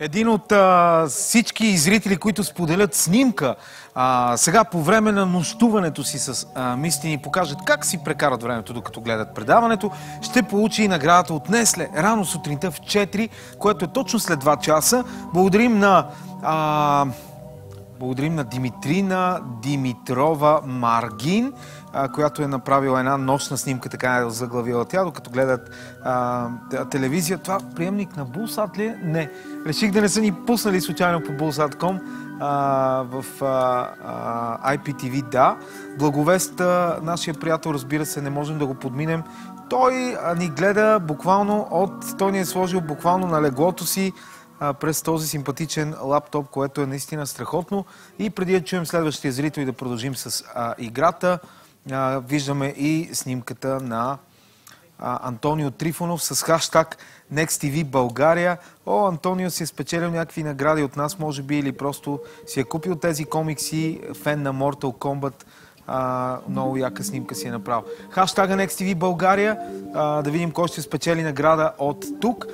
Един от всички зрители, които споделят снимка, сега по време на нощуването си с Мисти ни покажат как си прекарат времето, докато гледат предаването, ще получи и наградата от Несле рано сутринта в 4, което е точно след 2 часа. Благодарим на Димитрина Димитрова Маргин, която е направила една нощна снимка, така е заглавила тя, докато гледат телевизия. Това приемник на Булсат ли е? Не. Реших да не са ни пуснали случайно по Bulsat.com в IPTV, да. Благовест, нашия приятел, разбира се, не можем да го подминем. Той ни гледа буквално той ни е сложил буквално на леглото си през този симпатичен лаптоп, което е наистина страхотно. И преди да чуем следващия зрител и да продължим с играта, виждаме и снимката на Антонио Трифонов с хаштаг NextTV България. Антонио си е спечелил някакви награди от нас, може би, или просто си е купил тези комикси, фен на Mortal Kombat. Много яка снимка си е направил. Хаштага NextTV България. Да видим кой ще спечели награда от тук.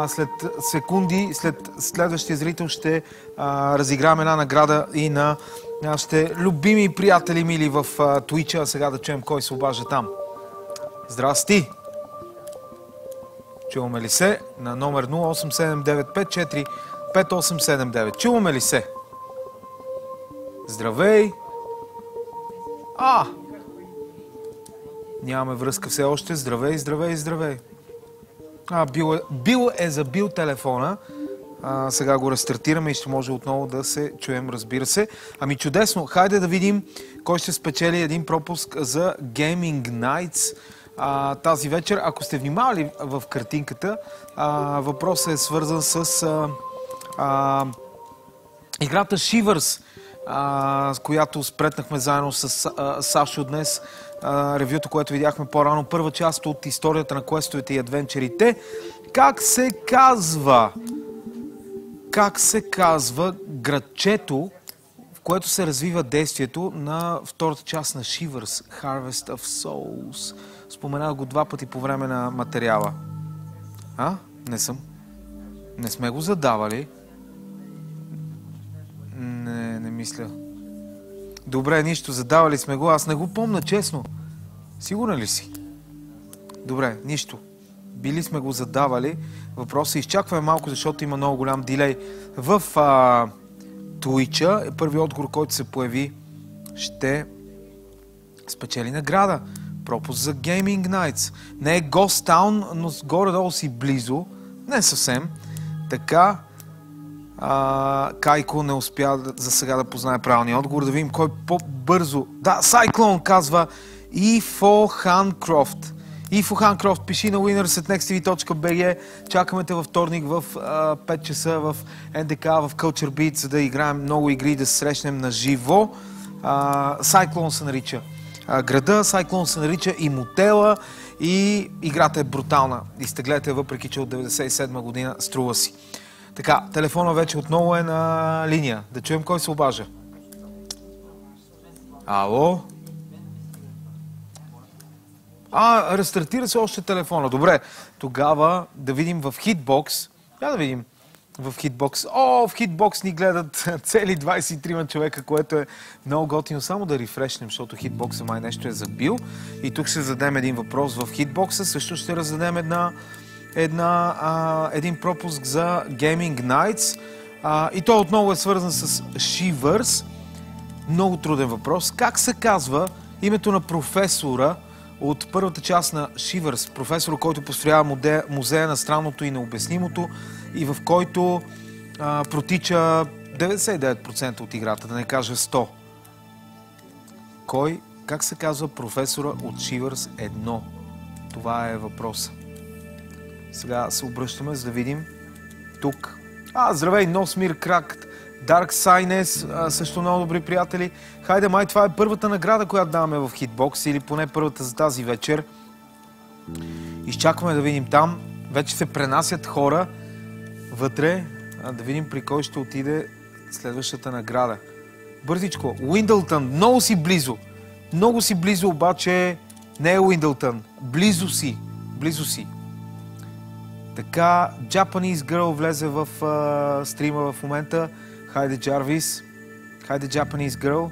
След секунди, след следващия зрител ще разиграем една награда и на нашите любими приятели мили в Twitch. Сега да чуем кой се обажда там. Здрасти! Чуваме ли се? На номер 0879545879. Чуваме ли се? Здравей! Нямаме връзка все още. Здравей, здравей, здравей. Бил е забил телефона. Сега го рестартираме и ще може отново да се чуем, разбира се. Ами чудесно. Хайде да видим кой ще спечели един пропуск за Gaming Nights тази вечер. Ако сте внимавали в картинката, въпросът е свързан с играта Shivers, с която спретнахме заедно с Сашо днес. Ревюто, което видяхме по-рано. Първа част от историята на квестовете и адвенчерите. Как се казва градчето, в което се развива действието на втората част на Shivers, Harvest of Souls? Споменах го 2 пъти по време на материала. Не съм. Не сме го задавали. Не мисля. Добре, нищо, задавали сме го. Аз не го помня, честно. Сигурен ли си? Добре, нищо. Били сме го задавали. Въпросът изчакваме малко, защото има много голям дилей в Twitch-а. Първият отговор, който се появи, ще спечели награда. Пропуск за Gaming Nights. Не е Ghost Town, но горе-долу си близо. Не съвсем. Така... Кайко не успя за сега да познае правилния отговор. Да видим кой по-бързо... Да, Cyclone казва Ифо Ханкрофт. Ифо Ханкрофт, пиши на winners@nexttv.bg. Чакаме те във вторник в 5 часа в НДК, в Culture Beat, за да играем много игри и да се срещнем на живо. Cyclone се нарича града, Cyclone се нарича и мотела, и играта е брутална. Изтеглете, въпреки че от 1997 година струва си. Така, телефона вече отново е на линия. Да чуем кой се обажа. Ало? Рестартира се още телефона. Добре, тогава да видим в Hitbox. Да видим в Hitbox. В Hitbox ни гледат цели 23 човека, което е много готино. Само да рефрешнем, защото Hitbox май нещо е забил. И тук ще зададем един въпрос в Hitbox. Също ще раздадем един пропуск за Gaming Nights. И той отново е свързан с Shivers. Много труден въпрос. Как се казва името на професора от първата част на Shivers? Професора, който построява музея на странното и необяснимото и в който протича 99% от играта, да не кажа 100%. Как се казва професора от Shivers 1? Това е въпроса. Сега се обръщаме, за да видим тук. Здравей, Носмир Крак, Dark Signes, също много добри приятели. Хайде, май това е първата награда, която даваме в Hitbox, или поне първата за тази вечер. Изчакваме да видим там. Вече се пренасят хора вътре. Да видим при кой ще отиде следващата награда. Бързичко. Уиндълтън, много си близо. Много си близо, обаче не е Уиндълтън. Близо си. Така, Japanese Girl влезе в стрима в момента. Хайде, Джарвис. Хайде, Japanese Girl.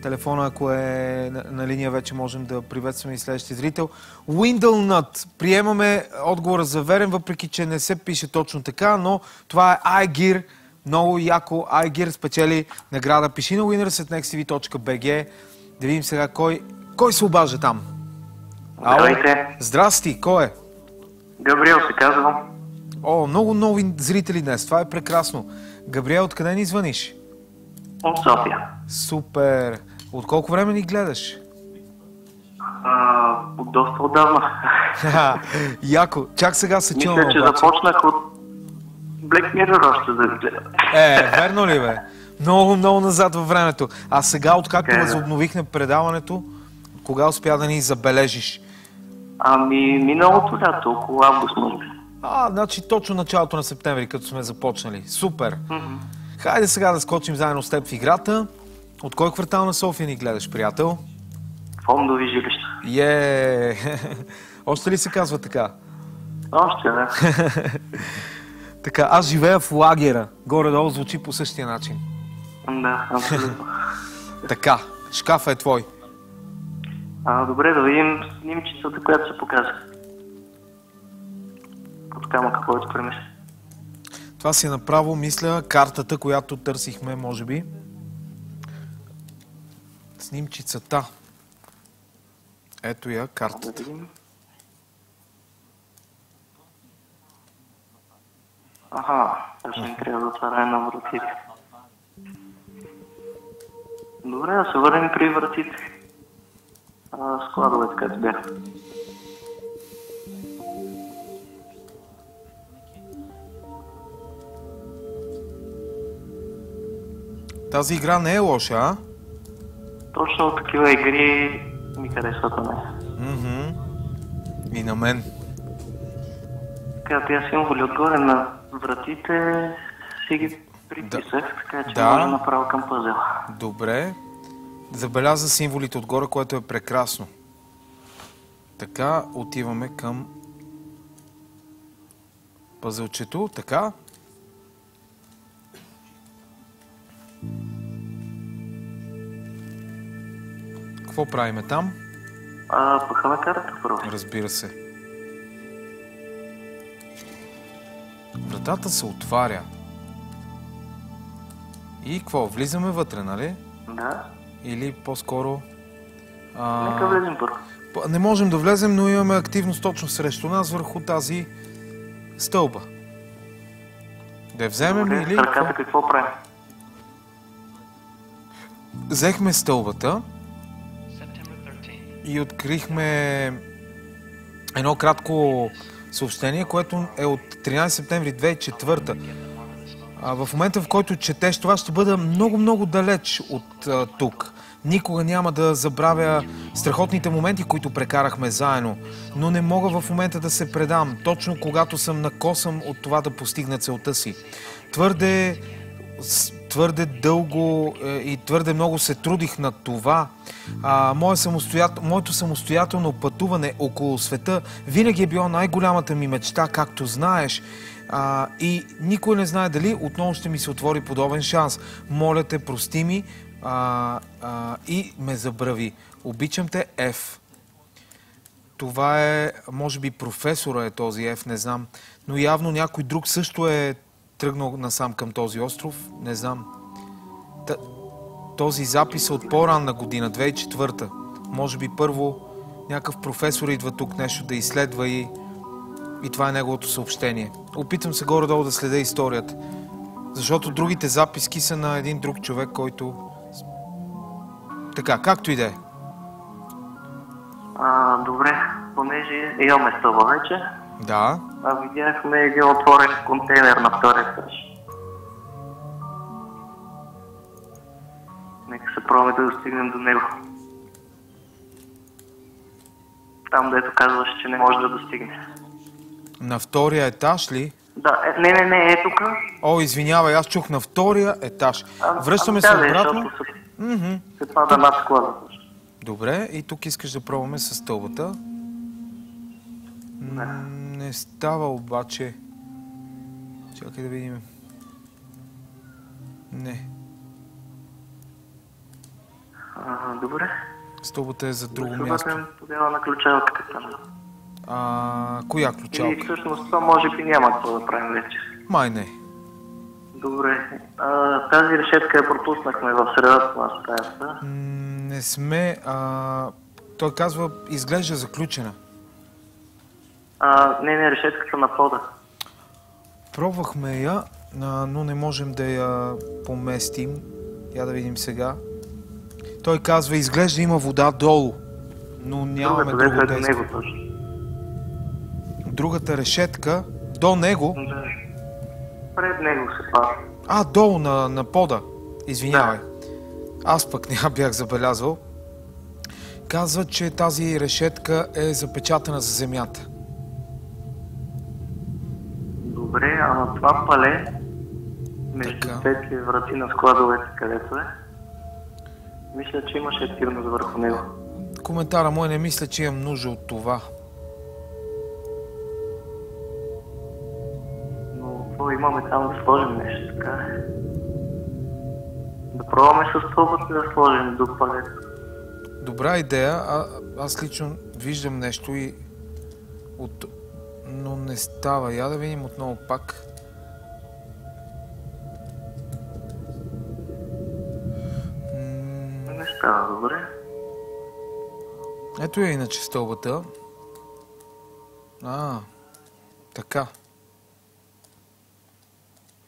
Телефона, ако е на линия, вече можем да приветстваме и следващия зрител. Windlenut. Приемаме отговора за верен, въпреки че не се пише точно така, но това е iGear. Много яко. iGear спечели награда. Пиши на winners@nextv.bg. Да видим сега кой се обажда там. Здравейте. Здрасти, кой е? Габриел се казвам. О, много нови зрители днес. Това е прекрасно. Габриел, откъде ни звъниш? От София. Супер. От колко време ни гледаш? От доста отдавна. Яко. Чак сега се чувам Мисля, че обаче. започнах от Black Mirror още да ви гледам. Верно ли бе? Много, много назад във времето. А сега, откакто Да. възобновихме предаването, кога успя да ни забележиш? Миналото лято, около август, може би. Значи точно началото на септември, като сме започнали. Супер. Хайде сега да скочим заедно с теб в играта. От кой квартал на София ни гледаш, приятел? Фондови жилища. Още ли се казва така? Още, да. Така, аз живея в лагера. Горе-долу звучи по същия начин. Да, абсолютно. Така, шкафа е твой. Добре, да видим снимчицата, която се показа. Под камъка, който премисли. Това си е направо, мисля, картата, която търсихме, може би. Снимчицата. Ето я, Да картата. видим. Ще ми трябва да отваря една вратите. Добре, да се върнем при вратите. Складовете, където бяха. Тази игра не е лоша, а? Точно такива игри ми харесват на мен. И на мен. Така, тя символи отгоре на вратите си ги приписах, така че Да. може направо към пъзел. Добре. Забеляза символите отгоре, което е прекрасно. Така, отиваме към пъзълчето. Така. Какво правиме там? Пъхаме карата първо. Разбира се. Вратата се отваря. И какво? Влизаме вътре, нали? Да. Или по-скоро... Нека влезем първо. Не можем да влезем, но имаме активност точно срещу нас върху тази стълба. Да я вземем Добре, или... с ръката какво правим? Взехме стълбата и открихме едно кратко съобщение, което е от 13 септември 2004. В момента, в който четеш, това ще бъде много далеч от тук. Никога няма да забравя страхотните моменти, които прекарахме заедно, но не мога в момента да се предам, точно когато съм накосан от това да постигна целта си. Твърде дълго и твърде много се трудих над това. Моето самостоятелно пътуване около света винаги е било най-голямата ми мечта, както знаеш. И никой не знае дали отново ще ми се отвори подобен шанс. Моля те, прости ми и ме забрави. Обичам те, Ф. Това е, може би професора е този Ф, не знам. Но явно някой друг също е тръгнал насам към този остров. Не знам. Този запис е от по-ранна година, 2004. Може би първо някакъв професор идва тук нещо да изследва и това е неговото съобщение. Опитвам се горе-долу да следя историята. Защото другите записки са на един друг човек, който... Така, както и да е. Добре, понеже имаме стълба вече. Да. Видяхме един отворен контейнер на втория етаж. Нека се пробваме да достигнем до него. Там, дето казваш, че не може да достигне. На втория етаж ли? Да, не, е тук. О, извинявай, аз чух на втория етаж. Връщаме се обратно. Се пада над склада. Добре, и тук искаш да пробваме с стълбата. Не не става обаче. Чакай да видим. Не. Добре. Стълбата е за друго Да се място. върнем тогава на ключалката там. Коя ключалка? Или всъщност това може би няма какво да правим вече. Май не. Добре. Тази решетка я пропуснахме в средата на стаята. Не сме. Той казва, изглежда заключена. Не, решетката на пода. Пробвахме я, но не можем да я поместим. Я да видим сега. Той казва, изглежда има вода долу, но нямаме друго действие. Него точно. Другата решетка, до него? Да. Пред него се пада. Долу на пода. Извинявай. Да. Аз пък не я бях забелязал. Казва, че тази решетка е запечатана за земята. Добре, на това пале, между двете врати на складовете, където е, мисля, че имаше активност върху него. Коментара мой, не мисля, че имам нужда от това. Но какво имаме там да сложим нещо, така е. Да пробваме с стълбата да сложим до палето. Добра идея. Аз лично виждам нещо и но не става. Я да видим отново пак. Не става добре. Ето я иначе стълбата. Така.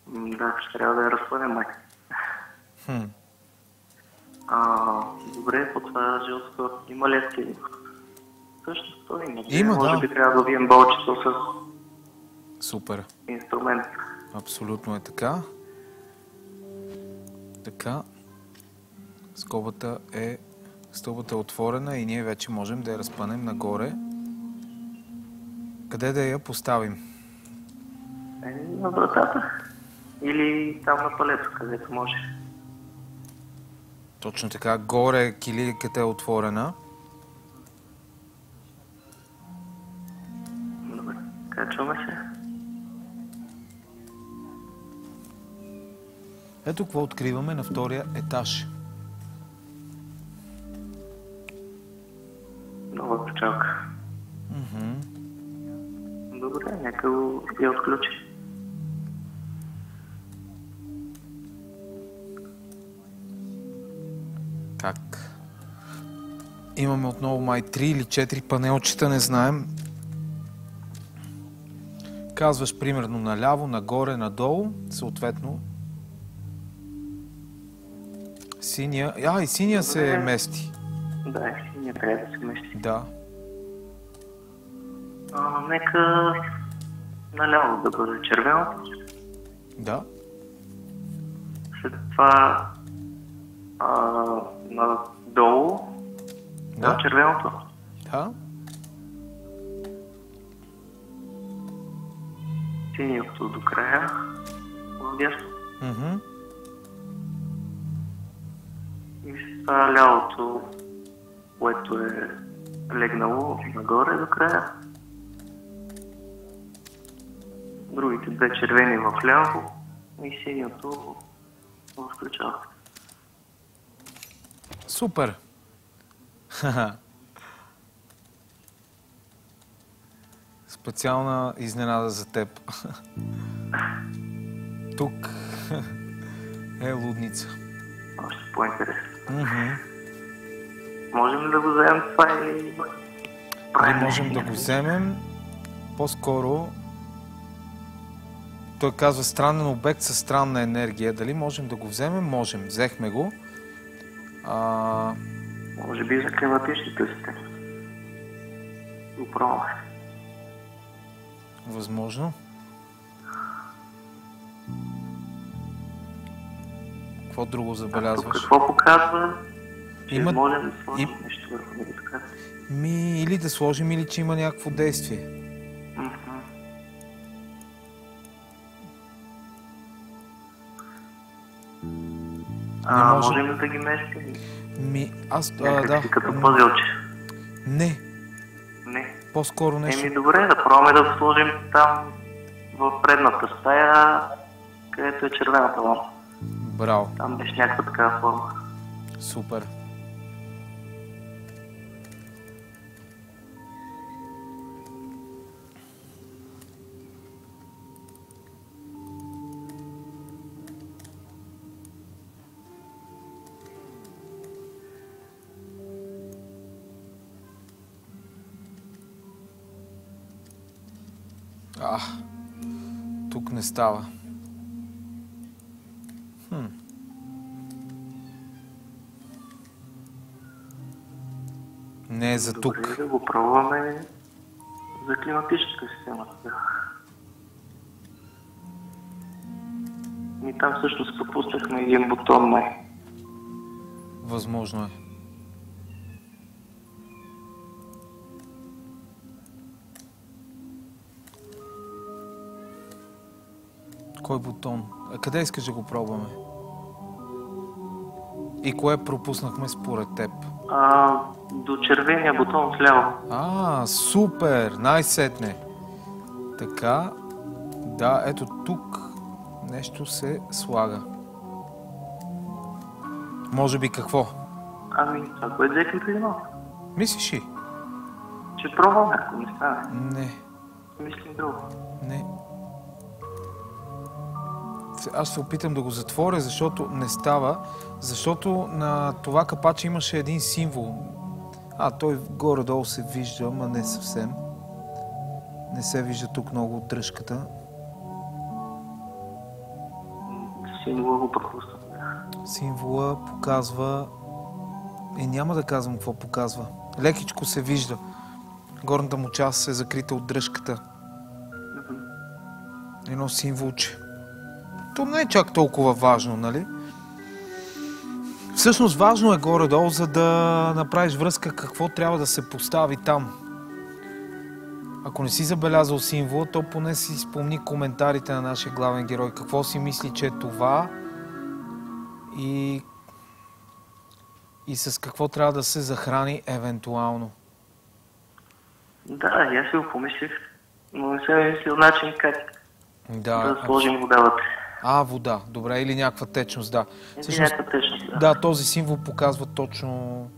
Да, ще трябва да я разпънем, май. Добре, по това жълто има ли активност? Всъщност това има. Има, може би трябва да вием болчето с супер инструмент. Абсолютно е така. Така. Стълбата е отворена и ние вече можем да я разпънем нагоре. Къде да я поставим? На вратата. Или там на палето, където може. Точно така. Горе килийката е отворена. Добре. Качваме се. Ето какво откриваме на втория етаж. Нова ключалка. Добре, нека я отключи. Как? Имаме отново май 3 или 4 панелчета, не знаем. Казваш примерно наляво, нагоре, надолу, съответно. Синия. И синия се мести. Да, синия трябва да се мести. Да. Нека наляво да бъде червеното. Да. След това надолу на червеното. Да. Синьото до края. Вдясно. И след това лявото, което е легнало нагоре до края. Другите две червени в ляво и синьото в ключалката. Супер! Специална изненада за теб. Тук е лудница. Още по-интересно. Можем ли да го вземем това или... Можем да го вземем. По-скоро той казва странен обект със странна енергия. Дали можем да го вземем? Можем. Взехме го. Може би за климатичните системи. Управо. Възможно. Какво друго забелязваш? Какво показва? Че Има... можем да сложим нещо върху него, така? Или да сложим, или че има някакво действие. Можем ли да ги местим? Аз... Някак си като пъзелче. Не. Не. По-скоро нещо... Добре, да пробваме да го сложим там в предната стая, където е червената лампа. Браво. Там беше някаква такава форма. Супер. Тук не става. Не е за тук. Добре, да го пробваме за климатичната система. И там всъщност пропуснахме един бутон май. Възможно е. Кой бутон? А къде искаш да го пробваме? И кое пропуснахме според теб? До червения бутон вляво. Супер! Най-сетне. Така. Да, ето тук нещо се слага. Може би какво? Това кое взехме преди малко. Мислиш ли? Ще пробваме, ако не стане. Не. Мислим друго. Не. Аз се опитам да го затворя, защото не става. Защото на това капаче имаше един символ. Той горе-долу се вижда, ама не съвсем. Не се вижда тук много от дръжката. Символа го пропуснах. Символа показва... няма да казвам какво показва. Лекичко се вижда. Горната му част е закрита от дръжката. Едно символче. То не е чак толкова важно, нали? Всъщност важно е горе-долу, за да направиш връзка какво трябва да се постави там. Ако не си забелязал символа, то поне си спомни коментарите на нашия главен герой. Какво си мисли, че е това и с какво трябва да се захрани евентуално. Да, аз си го помислих, но не съм мислил начин как да сложим вода вътре. Вода. Добре, или някаква течност, да. Някаква течност, да. Да, този символ показва точно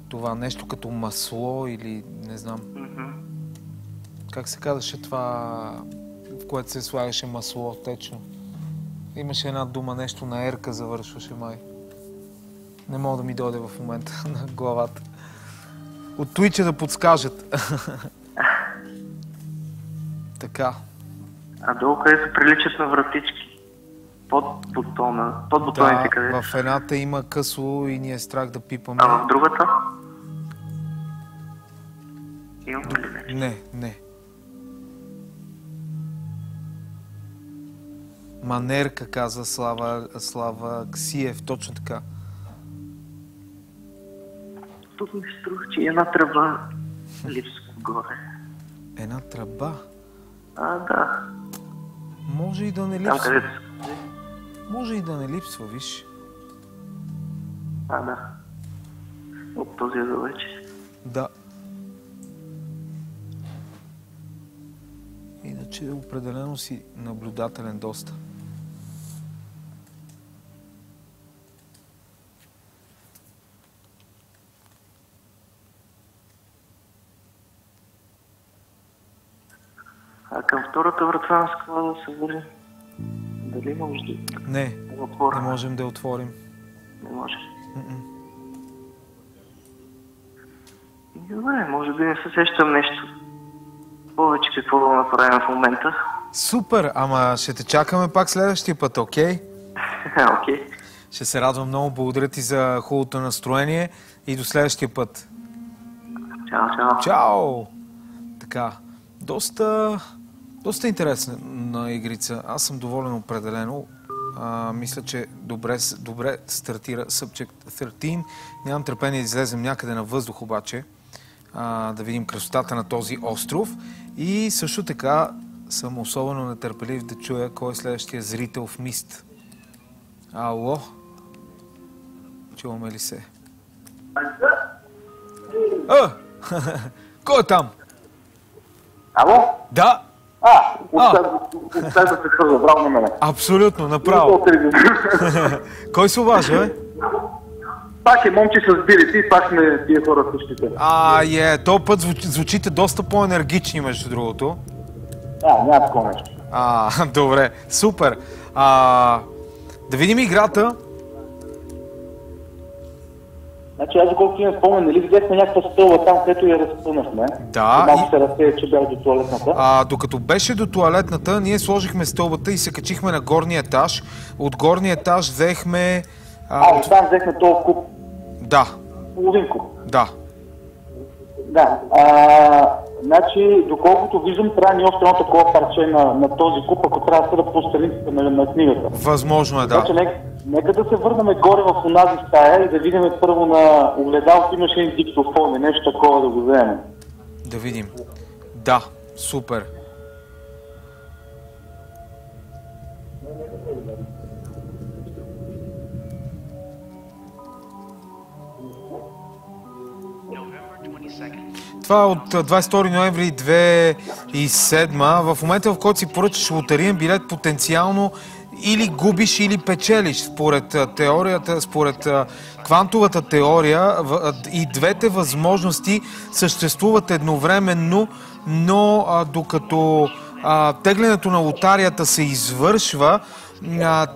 това. Нещо като масло или не знам. Как се казваше това, в което се слагаше масло течно? Имаше една дума, нещо на ерка завършваше май. Не мога да ми дойде в момента на главата. От Twitch да подскажат. Така. Долу къде се приличат на вратички? Под бутоните къде? Да, в едната има късо и ни е страх да пипаме. В другата? Имам ли нещо? Не. Манерка, каза Слава Ксиев, точно така. Тук ми се струва, че една тръба липсва горе. Една тръба? Да. Може и да не липсва. Там където... Може и да не липсва, виж. Да. От този ъгъл вече. Да. Иначе определено си наблюдателен доста. Към втората врата на склада да се върнем. Дали може да... Не можем да я отворим. Не може. Добре, може би не се сещам нещо повече какво да направим в момента. Супер, ама ще те чакаме пак следващия път, окей? Окей. Ще се радвам много, благодаря ти за хубавото настроение и до следващия път. Чао. Чао! Така, доста интересна игрица. Аз съм доволен определено. Мисля, че добре стартира Subject 13. Нямам търпение да излезем някъде на въздух обаче, да видим красотата на този остров. И също така съм особено нетърпелив да чуя кой е следващия зрител в Мист. Ало? Чуваме ли се? Кой е там? Ало? Да. Оставя да се свърза, браво на мене. Абсолютно, направо. Кой се обажда, бе? Пак е момче с бирите и пак сме тия хора същите. Този път звучите доста по-енергични, между другото. Няма такова нещо. Добре, супер. Да видим играта. Значи аз доколкото имам спомен, нали видяхме някаква стълба там, където я разпънахме. Да. Малко се разсея, че бях до туалетната. Докато беше до туалетната, ние сложихме стълбата и се качихме на горния етаж. От горния етаж взехме... Оттам взехме този куп. Да. Половин куп. Да. Да. Значи, доколкото виждам, трябва ни още едно такова парче на този куп, ако трябва да съда по страниците на книгата. Възможно е, да. Значи, нека да се върнем горе в онази стая и да видим първо на огледалото имаше един диктофон и нещо такова да го вземем. Да видим. Да, супер. Това е от 22 ноември 2007. В момента, в който си поръчаш лотариен билет, потенциално или губиш, или печелиш. Според теорията, според квантовата теория, и двете възможности съществуват едновременно, но докато теглянето на лотарията се извършва,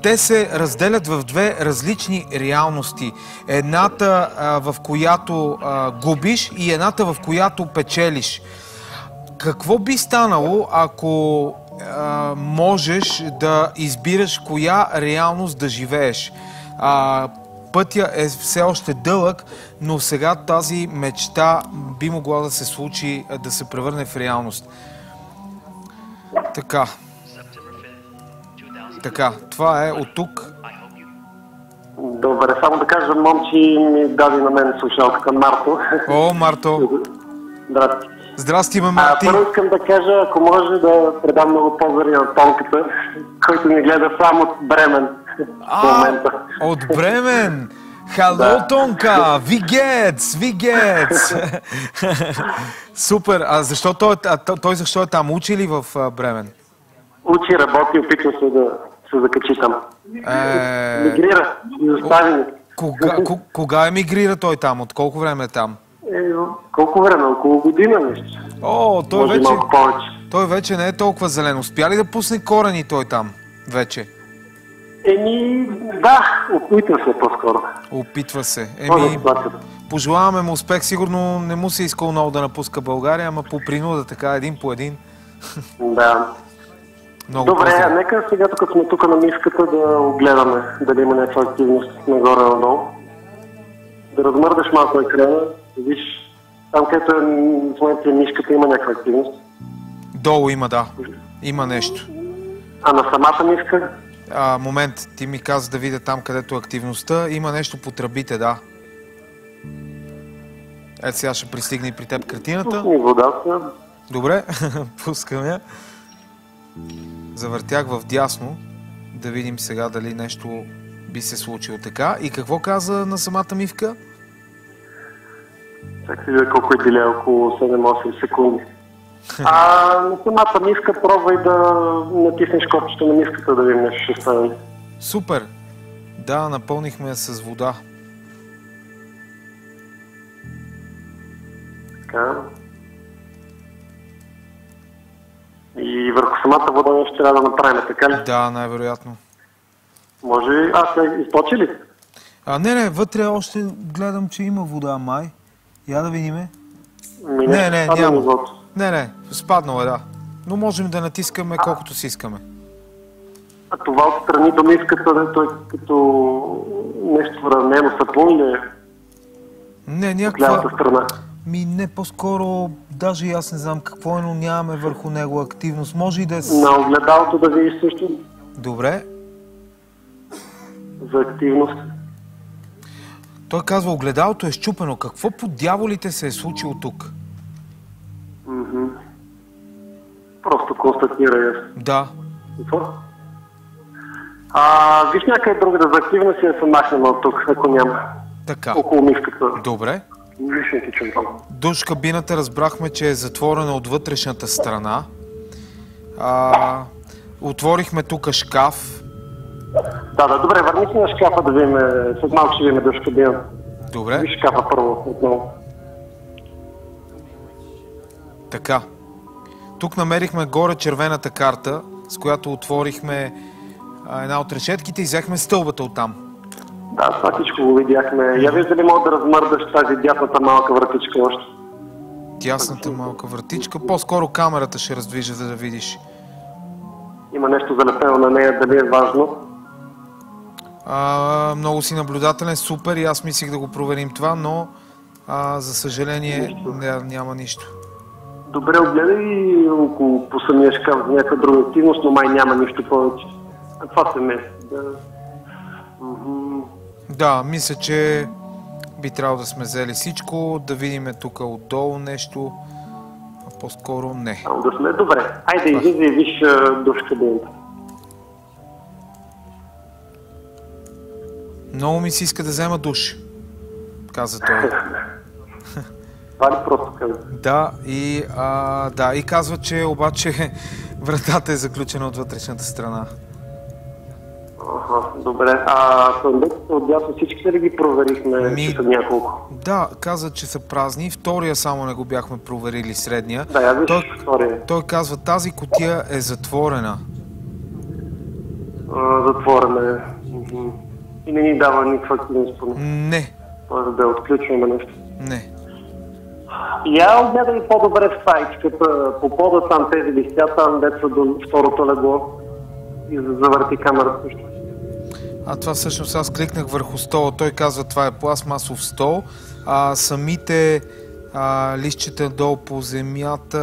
те се разделят в две различни реалности. Едната, в която губиш, и едната, в която печелиш. Какво би станало, ако можеш да избираш коя реалност да живееш? Пътя е все още дълъг, но сега тази мечта би могла да се случи, да се превърне в реалност. Така, това е от тук. Добре, само да кажа, момчи ми даде на мен слушалката Марто. О, Марто! Здрасти. Здрасти, Марти! Първо искам да кажа, ако може да предам много поздрави на Тонката, който ми гледа само от Бремен в момента. От Бремен! Хало, Тонка! Вигец! Супер! Защо той защо е там? Учи ли в Бремен? Учи, работи, опитва се да се закачи там. Мигрира, изостави ни. Кога емигрира той там? От колко време е там? Колко време? Около година нещо. Той вече не е толкова зелен. Успя ли да пусне корени той там вече? Да, опитва се по-скоро. Опитва се. Пожелаваме му успех. Сигурно не му се искал много да напуска България, ама по принуда така, един по един. Да. Добре, нека сега, като сме тук на мишката, да огледаме дали има някаква активност нагоре-надолу. Да размърдаш малко екрана, да виж там, където в момента мишката, има някаква активност. Долу има, да. Има нещо. А на самата мишка? Момент, ти ми каза да видя там, където е активността. Има нещо по тръбите, да. Ето сега ще пристигне и при теб картината. И водата. Добре, пускам я. Завъртях в дясно. Да видим сега дали нещо би се случило така. И какво каза на самата мивка? Чакай да колко е деля, около 7-8 секунди. На самата мивка пробвай да натиснеш копчето на мивката, да видим нещо ще стане. Супер! Да, напълнихме я с вода. Така. И върху самата вода нещо трябва да направим, така ли? Да, най-вероятно. Може ли? Се изпочи ли? Не, вътре още гледам, че има вода, май. Я да видиме. Не, няма. Не, спаднало е, да. Но можем да натискаме колкото си искаме. А това отстрани до миската, той като нещо равнено сапун ли е? Не, някаква... страна. Не, по-скоро, даже и аз не знам какво е, но нямаме върху него активност. Може и да е... На огледалото да видиш също. Добре. За активност. Той казва, огледалото е счупено. Какво по дяволите се е случило тук? Просто констатира. Да. Какво? Виж някъде друга да за активност и да се махнем от тук, ако няма. Така. Около мишката. Добре. Нищо не ти чувам там. Душ кабината разбрахме, че е затворена от вътрешната страна. Отворихме тук шкаф. Да, добре, върни си на шкафа да видим, след малко ще видим душ кабината. Добре. Виж шкафа първо, отново. Така. Тук намерихме горе червената карта, с която отворихме една от решетките и взехме стълбата оттам. Да, това всичко го видяхме. Я виж дали мога да размърдаш тази дясната малка вратичка още. Дясната малка вратичка. По-скоро камерата ще раздвижа, за да видиш. Има нещо залепено на нея, дали е важно? Много си наблюдателен, супер, и аз мислих да го проверим това, но за съжаление няма нищо. Добре, огледай около по самия шкаф за някаква друга активност, но май няма нищо повече. А това се мести. Да, мисля, че би трябвало да сме взели всичко, да видим тук отдолу нещо, а по-скоро не. Да сме, добре. Айде, излиза и виж душ кабината. Много ми се иска да взема душ, каза той. Това ли просто каза? Да, и казва, че обаче вратата е заключена от вътрешната страна. Добре. Съндъците отдясно всичките ли ги проверихме, че са няколко? Да, каза, че са празни. Втория само не го бяхме проверили, средния. Да, я виж втория. Той казва, тази кутия е затворена. Затворена е. И не ни дава никаква активност. Не. Може да отключваме нещо. Не. Я огледай по-добре в стаичката, по пода там тези листя, там деца до второто легло и завърти камерата. Това всъщност аз кликнах върху стола. Той казва, това е пластмасов стол. Самите листчета долу по земята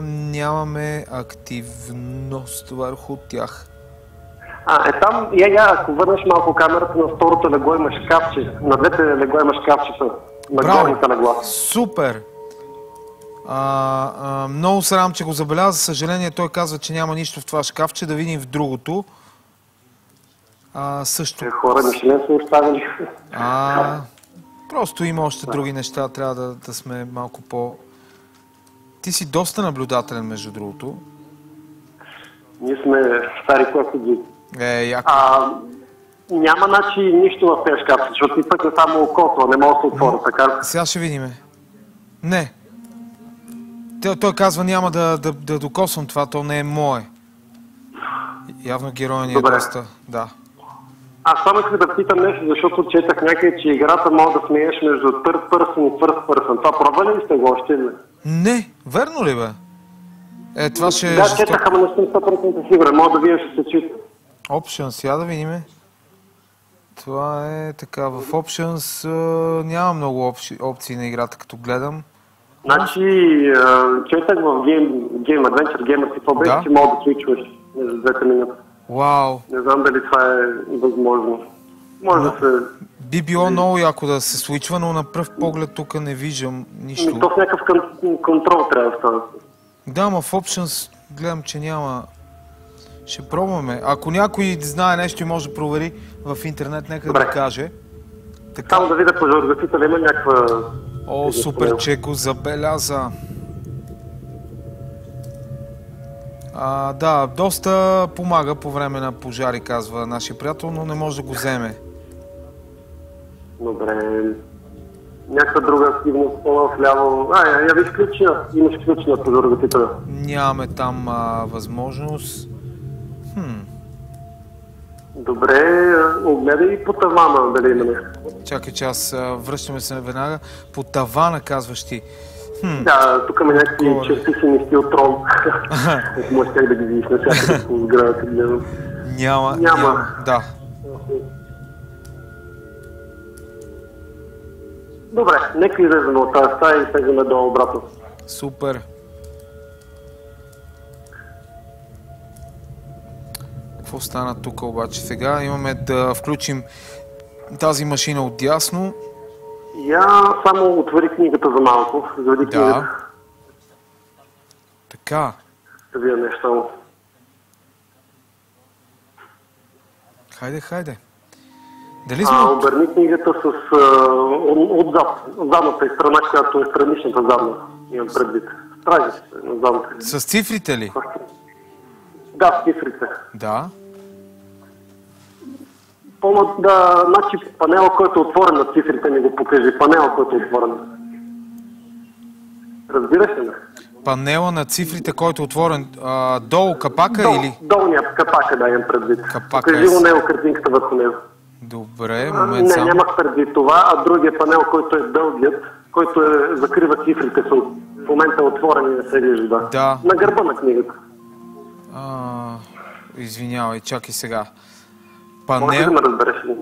нямаме активност върху тях. Там, ако върнеш малко камерата, на второто легло има шкафче. На двете легла има шкафчета. На горните легла. Супер! Много срам, че го забеляза. За съжаление, той казва, че няма нищо в това шкафче. Да видим в другото. Също... Хора, не са оставили. Просто има още други неща. Трябва да сме малко по... Ти си доста наблюдателен, между другото. Ние сме стари класики. Яко. Няма нищо в тези шкафи, защото ти пък е само окото, не може да се отвори, така? Сега ще видим. Не. Той казва, няма да докосвам това, то не е мое. Явно героя ни е доста... Да. Аз само исках да питам нещо, защото четах някъде, че играта може да смееш между third person и first person. Това пробвали ли сте го още ли? Не, верно ли бе? Това ще... Да, четах, ама не съм 100% сигурен. Може да видиш, че се чита. Options, сега да видим. Това е така, в Options няма много опции на играта, като гледам. Значи, четах в Game Adventure, Game какво беше, че мога да свичваш между двете минути. Вау! Не знам дали това е възможно. Може да се... Би било много яко да се случва, но на пръв поглед тук не виждам нищо. То в някакъв контрол трябва да стане. Да, но в Options гледам, че няма... Ще пробваме. Ако някой знае нещо и може да провери в интернет, нека да каже. Така... Само да видя по жургасите, има някаква... Супер, че го забеляза. Да, доста помага по време на пожари, казва нашия приятел, но не може да го вземе. Добре. Някаква друга активност по-вляво. Я виж ключа. Имаш ключ на жургасите. Нямаме там възможност. Добре, огледай по тавана, дали има нещо. Чакай, че аз връщаме се веднага. По тавана, казваш ти. Да, тук има някакви черти си нести от трон. Може как да ги видиш навсякъде по сградата. Няма. Да. Добре, нека излезем от тази стая и слезем долу обратно. Супер. Какво стана тук обаче сега? Имаме да включим тази машина отдясно. Само отвори книгата за малко. Заведи книгата. Така. Да видя нещо. Дали сме... Обърни книгата с отзад, задната страна, която е страничната задна. Имам предвид. Стражите на задната. С цифрите ли? Да, с цифрите. Да. Значи панела, който е отворен на цифрите, ми го покажи. Панела, който е отворен. Разбираш ли ме? Панела на цифрите, който е отворен долу капака или? Долният капака, да, имам предвид. Капака покажи го него, картинката върху него. Добре, момент само. Не, нямах предвид това, а другия панел, който е дългият, който закрива цифрите, в момента е отворен и не се вижда. Да. На гърба на книгата. Извинявай, чакай сега. Може да ме разбереш ли?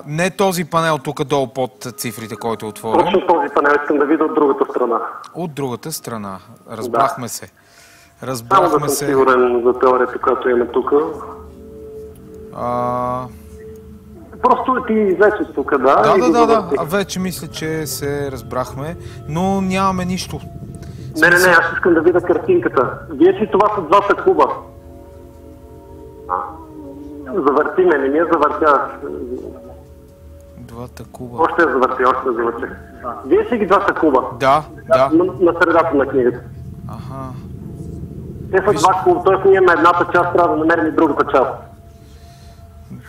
Не този панел тук долу под цифрите, който е отворен. Точно този панел искам да видя от другата страна. От другата страна. Разбрахме се. Само да съм сигурен за теорията, която имаме тук. Просто ти излезе тук, да? Да. Вече мисля, че се разбрахме, но нямаме нищо. Не, аз искам да видя картинката. Вие си това са двата куба. Завърти ме, не ми я завъртя. Двата куба. Още я завърти. Вие си ги двата куба. Да. На средата на книгата. Аха. Те са два куба, т.е. ние имаме едната част, трябва да намерим и другата част.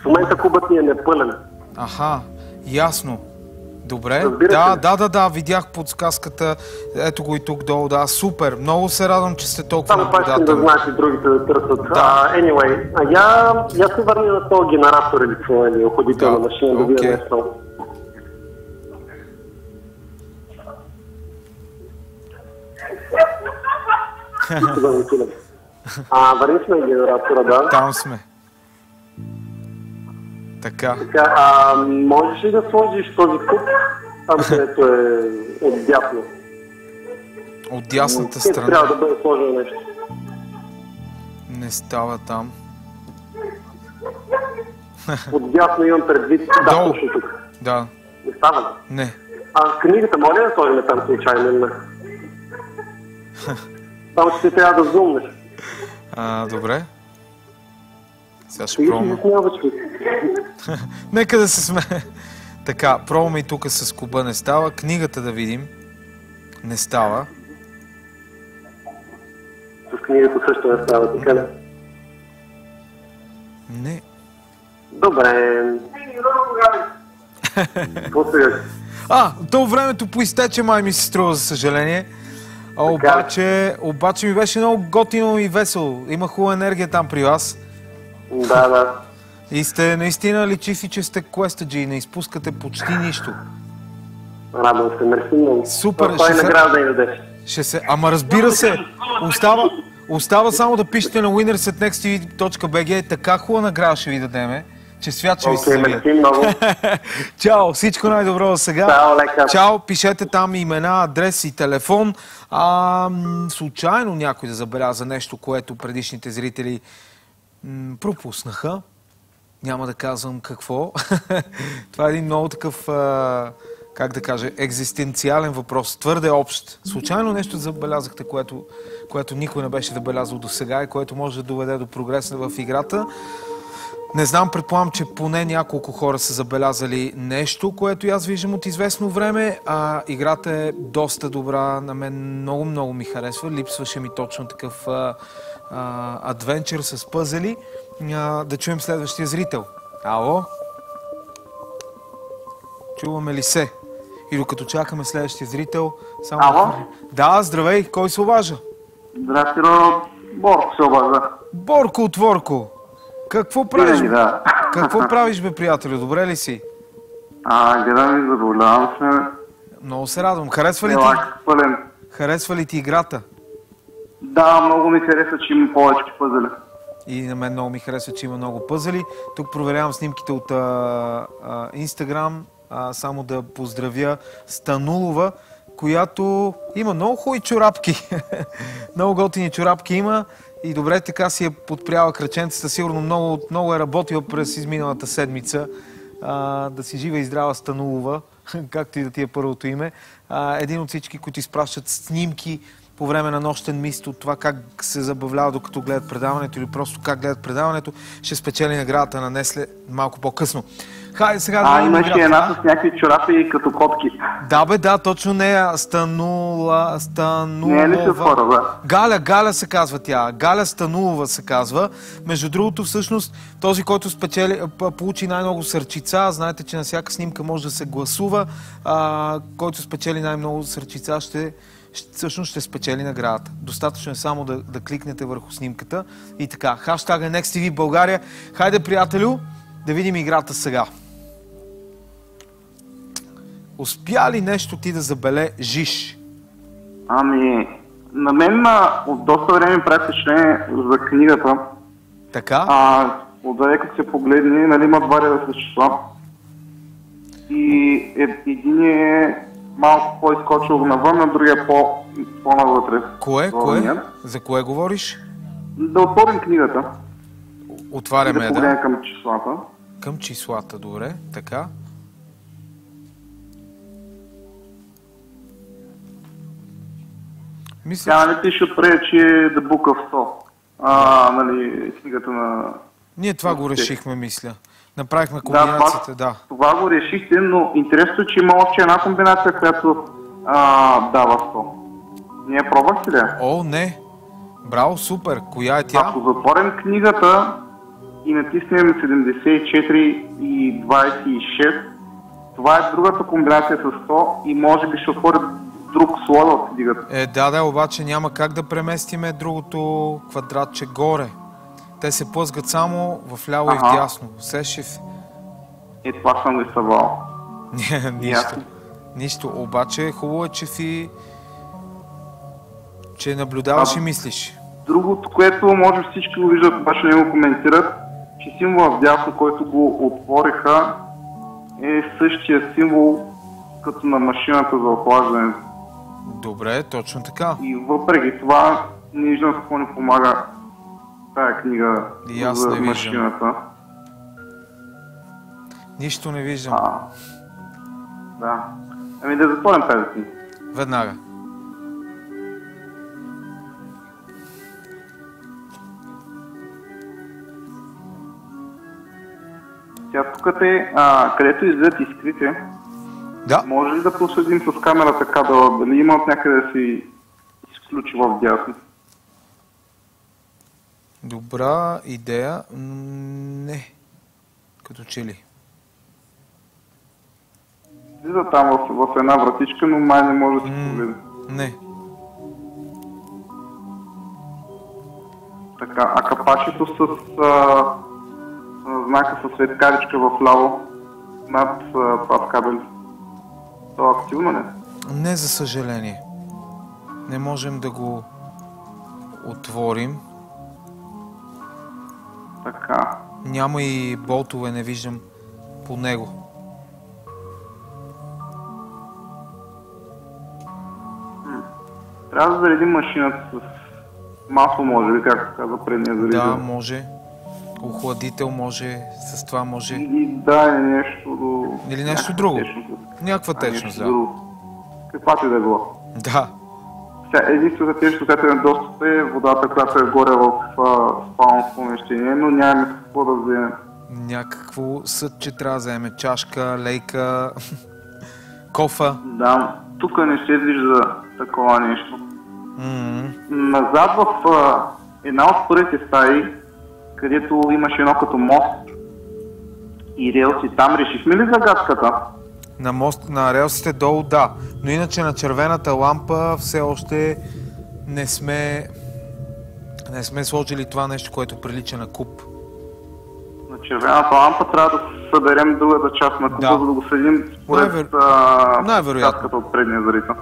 В момента кубът ни е непълен. Аха, ясно. Добре. Да, видях подсказката. Ето го и тук долу. Да, супер. Много се радвам, че сте толкова наблюдателни. Само това искам да знаеш и другите да търсят. Anyway, я се върни на този генератор или какво е охладителна машина, да видя нещо. Върни сме генератора, да. Там сме. Така. Можеш ли да сложиш този куп там, където е отдясно? От дясната страна? Трябва да бъде сложено нещо. Не става там. Отдясно имам предвид. Долу. Точно тук. Да. Не става? Не. Книгата може да сложим там случайно? Само че ти трябва да зумнеш. Добре. Сега ще пробвам. Нека да се сме. Така, пробваме и тук с куба, не става. Книгата да видим. Не става. С книгата също не става, така ли? Не. Добре. Какво сега? То времето поизтече, май ми се струва, за съжаление. Обаче ми беше много готино и весело. Има хубава енергия там при вас. Да. И сте наистина личи си, че сте квестаджи и не изпускате почти нищо. Радвам се, мерси много. Супер. Това е награда да й дадеш. Ама разбира се, остава само да пишете на winners@nexttv.bg. Така хубава награда ще ви дадеме, че свят ще ви се завие. Мерси много. Чао, всичко най-добро за сега. Чао, лека. Чао, пишете там имена, адрес и телефон. Случайно някой да забеляза нещо, което предишните зрители пропуснаха. Няма да казвам какво. Това е един много такъв, как да кажа, екзистенциален въпрос. Твърде общ. Случайно нещо забелязахте, което никой не беше забелязал до сега и което може да доведе до прогрес в играта. Не знам, предполагам, че поне няколко хора са забелязали нещо, което аз виждам от известно време. Играта е доста добра. На мен много ми харесва. Липсваше ми точно такъв адвенчър с пъзели. Да чуем следващия зрител. Ало? Чуваме ли се? И докато чакаме следващия зрител... Ало? Да, здравей! Кой се обажа? Здрасти, Борко се обажа. Борко от Ворко! Какво правиш? Да. Какво правиш, бе, приятелю? Добре ли си? Гледам и задоволявам се. Много се радвам. Харесва ли ти играта? Да, много ми харесва, че има повече пъзели. И на мен много ми харесва, че има много пъзели. Тук проверявам снимките от Инстаграм. Само да поздравя Станулова, която има много хубави чорапки. Много готини чорапки има. И добре така си е подпряла краченцата. Сигурно много е работила през изминалата седмица. Да си жива и здрава Станулова, както и да ти е първото име. Един от всички, които изпращат снимки по време на нощен мист от това как се забавлява докато гледат предаването или просто как гледат предаването, ще спечели наградата на Несле малко по-късно. Хайде сега да видим имаше една с някакви чорапи като котки. Да бе, да, точно нея. Станулова. Не е ли се хора, да? Галя се казва тя. Галя Станулова се казва. Между другото, всъщност, този, който получи най-много сърчица, знаете, че на всяка снимка може да се гласува, който спечели най-много сърчица, всъщност ще спечели наградата. Достатъчно е само да кликнете върху снимката. И така, хаштага NextTV България. Хайде, приятелю, да видим играта сега. Успя ли нещо ти да забележиш? Ами, на мен от доста време прави впечатление за книгата. Така? Отзаде като се погледне, нали, има два реда с числа. И един е малко по-изкочил навън, на другия по-навътре. Кое? За кое говориш? Да отворим книгата. Отваряме, да погледнем към числата. Към числата, добре, така. Тя нали пише отпред, че е The Book of Saw. Нали, книгата на... Ние това го решихме, мисля. Направихме комбинацията, да. Това го решихте, но интересно е, че има още една комбинация, която дава 100. Ние пробвахте ли? О, не. Браво, супер. Коя е тя? Ако затворим книгата и натиснем 74 и 26, това е другата комбинация с 100 и може би ще отвори друг слой от книгата. Да, обаче няма как да преместиме другото квадратче горе. Те се плъзгат само в ляво и в дясно. Сешив. Това съм рисувал. Нищо. Обаче хубаво е, че наблюдаваш и мислиш. Другото, което може всички го виждат, обаче не го коментират, че символа в дясно, който го отвориха, е същия символ като на машината за охлаждане. Добре, точно така. И въпреки това, не виждам с какво ни помага тая книга за машината. Нищо не виждам. Да. Ами да затворим тази книга. Веднага. Тя тук е, където излизат искрите, да. Може ли да проследим с камерата кабела, дали има от някъде да се изключи в дясно? Добра идея. Не. Като че ли? Влиза там в една вратичка, но май не може да се погледне. Не. Така, а капачето с знака със светкаричка в ляво над това кабел, то активно не? Не, за съжаление. Не можем да го отворим. Така. Няма и болтове, не виждам по него. Трябва да заредим машината с масло, може би, както каза предния зарядител. Да, може. Охладител може, с това може. Или нещо друго. Някаква течност, да. Каквато и да е било. Да. Единствената течност, която е на достъп е водата, която е горе в спалното помещение, но нямаме какво да вземем. Някакво съдче трябва да вземе. Чашка, лейка, кофа. Да, тук не се вижда такова нещо. Назад в една от първите стаи, където имаше едно като мост и релси, там решихме ли загадката? На релсите долу, да. Но иначе на червената лампа все още не сме сложили това нещо, което прилича на куп. На червената лампа трябва да съберем другата част на купа, за да го следим според загадката от предния зрител.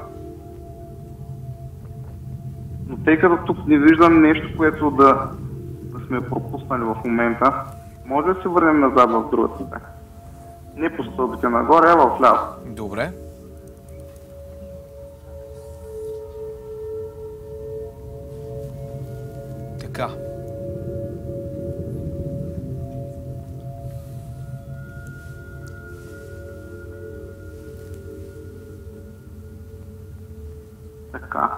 Но тъй като тук не виждам нещо, което да сме пропуснали в момента, може да се върнем назад в другата стая. Не по стълбите нагоре, а в ляво. Добре. Така. Така.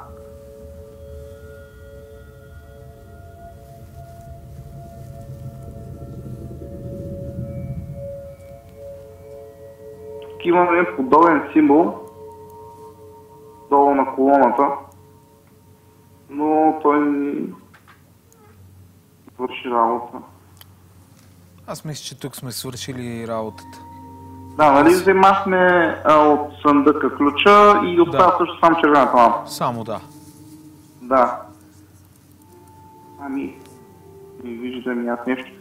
тук имаме подобен символ долу на колоната, но той ни върши работа. Аз мисля, че тук сме свършили работата. Да, нали вземахме от съндъка ключа и остава също само червената лампа. Само да. Да. Ами, не виждам аз нещо.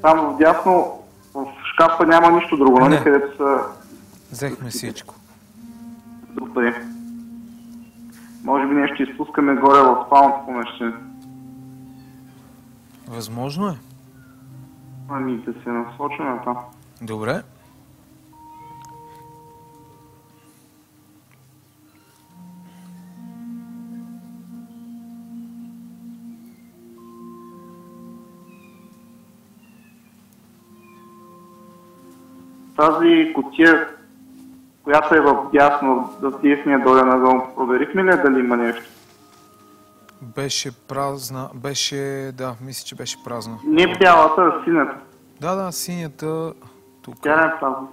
Там вдясно в шкафа няма нищо друго, нали, където са... Взехме всичко. Супер. Може би нещо изпускаме горе в спалното помещение. Възможно е. Ами да се насочим на там. Добре. Тази кутия, която е в дясно, в десния долен ъгъл, проверихме ли дали има нещо? Беше празна, да, мисля, че беше празна. Не бялата, а синята. Да, синята тук. Тя не е празна.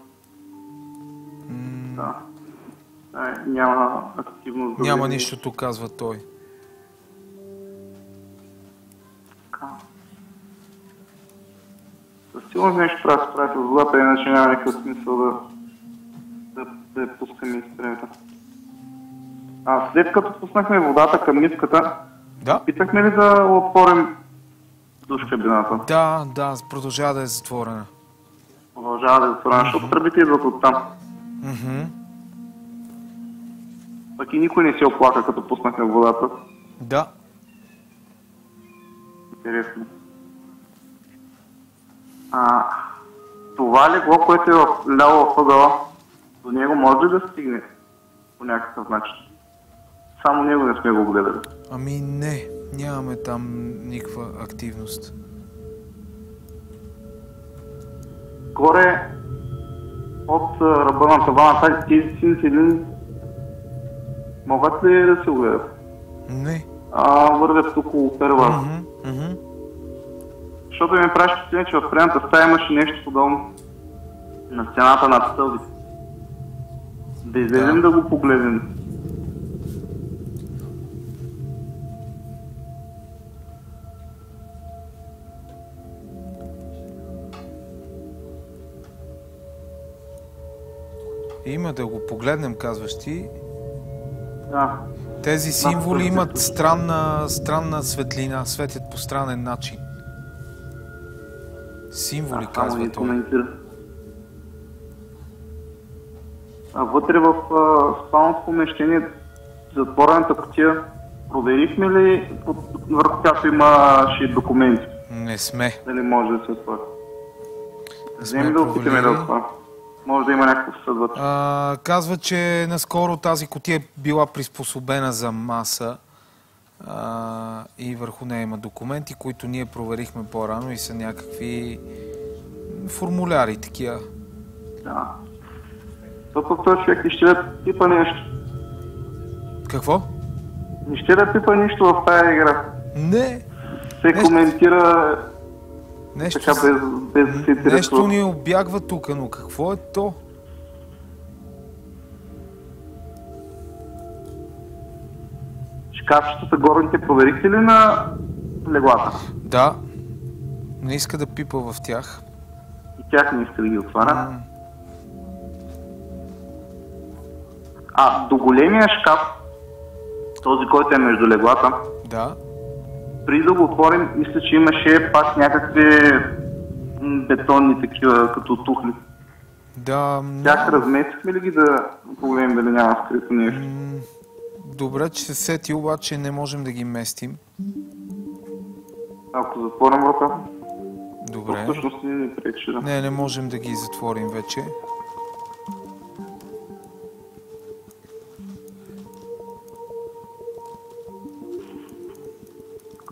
Да. Няма активност. Няма нищо тук, казва той. Със сигурност нещо трябва да се прави с водата, иначе няма никакъв смисъл да я пускаме из стремета. След като пуснахме водата към ниската, питахме ли да отворим душ кабината? Да, продължава да е затворена. Продължава да е затворена, защото тръбите идват оттам. Пък и никой не се оплака, като пуснахме водата. Да. Интересно. Това легло, което е ляво в ъгъла, до него може ли да стигне по някакъв начин? Само него не сме го гледали. Ами не, нямаме там никаква активност. Горе от ръба на тавана, тези сините линии могат ли да се огледат? Не. Вървят около перва. Защото ми прави впечатление, че в предната стая имаше нещо подобно на стената над стълбите. Да излезем да го погледнем. Има да го погледнем, казваш ти. Да. Тези символи имат странна светлина, светят по странен начин. Символи, казва той. Вътре в спалното помещение, затворената кутия, проверихме ли върху която имаше документи? Не сме. Дали може да се отвори? Вземи да опитаме да отвори. Може да има някакъв съд вътре. Казва, че наскоро тази кутия е била приспособена за маса и върху нея има документи, които ние проверихме по-рано и са някакви формуляри такива. Да. Пък този човек не ще да пипа нещо. Какво? Не ще да пипа нищо в тая игра. Не. Се коментира така без да се интересува. Нещо ни обягва тук, но какво е то? Шкафчетата горните проверихте ли на леглата? Да. Не иска да пипа в тях. И тях не иска да ги отваря. До големия шкаф, този, който е между леглата, преди да го отворим, мисля, че имаше пак някакви бетонни такива, като тухли. Да. Тях разместихме ли ги да погледнем дали няма скрито нещо? Добре, че се сети, обаче не можем да ги местим. Ако затворим врата? Добре. Всъщност не пречи, да. Не можем да ги затворим вече.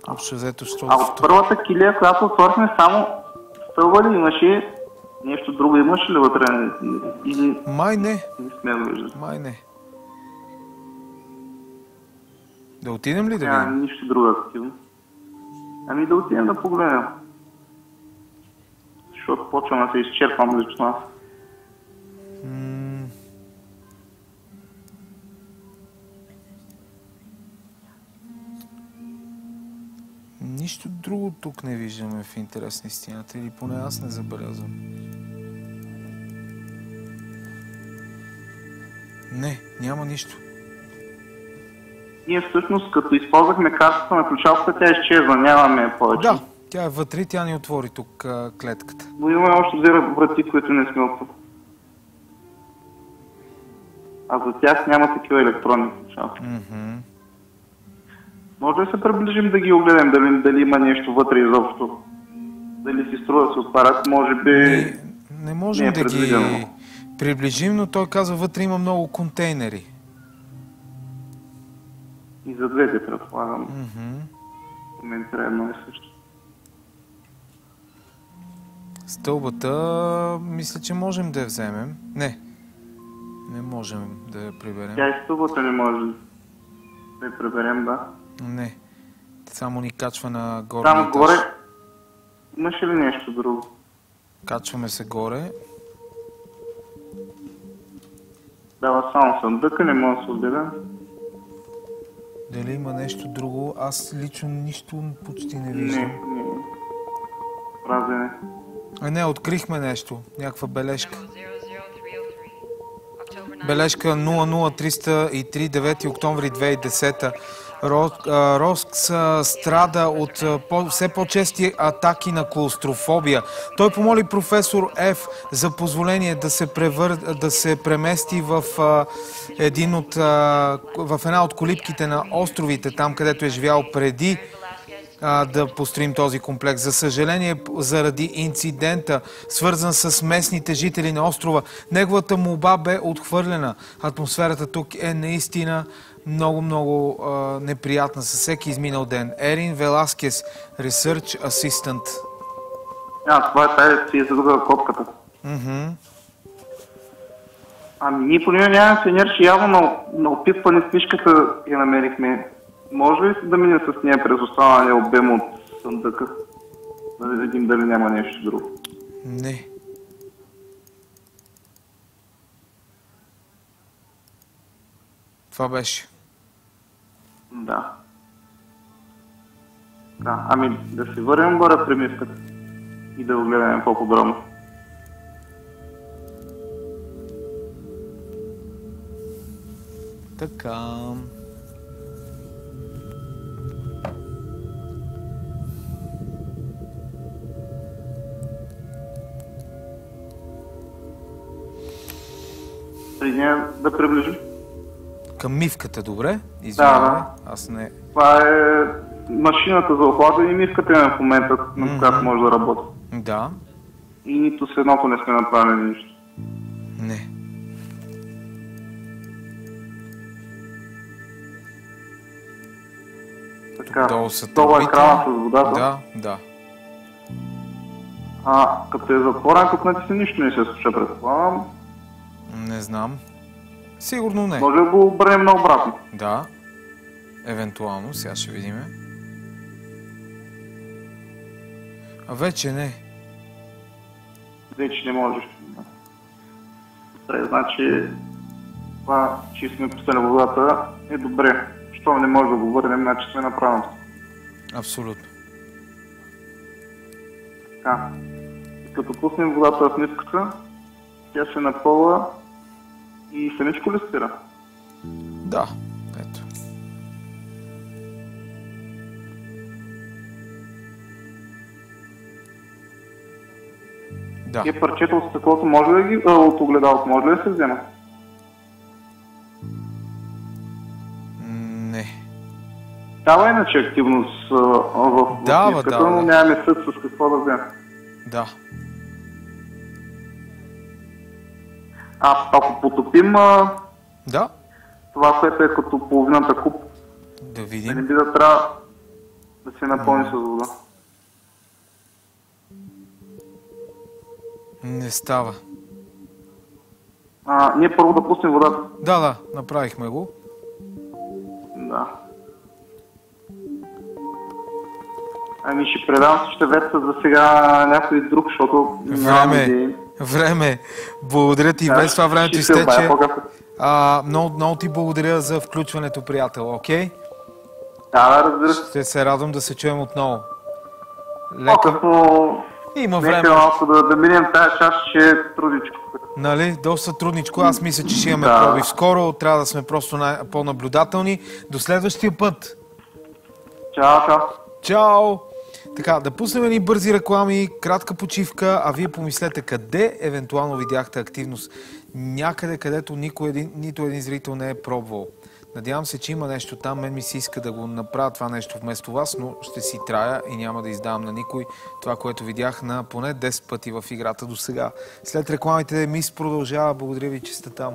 Общо взето, от първата килия, която отворихме, само стълба ли имаше? Нещо друго имаше ли вътре? Май не. Не сме да виждат. Май не. Да отидем ли да видим? Нищо друго активно. Ами да отидем да погледнем. Защото почвам да се изчерпвам лично аз. Нищо друго тук не виждаме в интерес на истината, или поне аз не забелязвам. Не, няма нищо. Ние всъщност, като използвахме картата на ключалката, тя изчезва, нямаме повече. Да, тя е вътре, тя ни отвори тук клетката. Но имаме още 2 врати, които не сме отвори. А за тях няма такива електронни ключалки. Може да се приближим да ги огледам, дали има нещо вътре изобщо. Дали си струва да се отварят, може би... Не можем да ги приближим, но той казва, вътре има много контейнери. И за двете предполагам. В момента едно и също. Стълбата, мисля, че можем да я вземем. Не можем да я приберем. Тя и стълбата не може да я приберем, да. Не. Само ни качва на горния етаж. Там горе имаш ли нещо друго? Качваме се горе. Дава само съндъка, не мога да се отделя. Дали има нещо друго? Аз лично нищо почти не виждам. Не. Празен е. Не, открихме нещо. Някаква бележка. Бележка 00303, 9 октомври 2010. Роскс страда от все по-чести атаки на клаустрофобия. Той помоли професор Ф за позволение да се премести в една от колибките на островите, там където е живял преди да построим този комплекс. За съжаление, заради инцидента, свързан с местните жители на острова, неговата молба бе отхвърлена. Атмосферата тук е наистина много неприятна със всеки изминал ден. Ерин Веласкес, Research Assistant. Това е тази, си задуга копката. Ами ние поне нямаме фенер, че явно на опитване с книжката я намерихме. Може ли да мине с нея през останалия обем от съндъка? Да видим дали няма нещо друго. Не. Това беше. Да. Ами да се върнем горе при миската и да го гледаме по-подробно. Така. При нея да приближим. Към мивката, добре? Извинявай. Аз не... Това е машината за охлаждане и мивката е в момента, на която може да работи. Да. И нито с едното не сме направили нищо. Не. Така, долу е крана с водата. Да. Като е затворен, тук натисни нищо не се случва, предполагам. Не знам. Сигурно не. Може да го обърнем наобратно. Да. Евентуално, сега ще видим. Вече не. Вече не можеш. Добре, значи това, че сме пустили водата е добре. Щом не може да го върнем, значи сме направили. Абсолютно. Така. Като пуснем водата в миската, тя се напълва и самичко ли спира? Да, ето. Да. И парчета от стъклото може да ги, от огледалото може ли да се взема? Не. Дава иначе активност в миската, но нямаме съд с какво да взема. Да. Ако потопим да. Това, което е като половината куп, да видим. Да не би да трябва да се напълни с вода. Не става. Ние първо да пуснем водата. Да, направихме го. Да. Ами ще предам ще ветца за сега някой друг, защото Време. Благодаря ти. Без това времето изтече. Много ти благодаря за включването, приятел. Окей? Да, разбира се. Ще се радвам да се чуем отново. По-късно има време. Нека малко да минем тази част, ще е трудничко. Нали? Доста трудничко. Аз мисля, че ще имаме пробив скоро. Трябва да сме просто по-наблюдателни. До следващия път. Чао, чао. Чао! Така, да пуснем едни бързи реклами, кратка почивка, а вие помислете къде евентуално видяхте активност. Някъде, където нито един зрител не е пробвал. Надявам се, че има нещо там. Мен ми се иска да го направя това нещо вместо вас, но ще си трая и няма да издавам на никой това, което видях на поне 10 пъти в играта до сега. След рекламите Мис продължава. Благодаря ви, че сте там.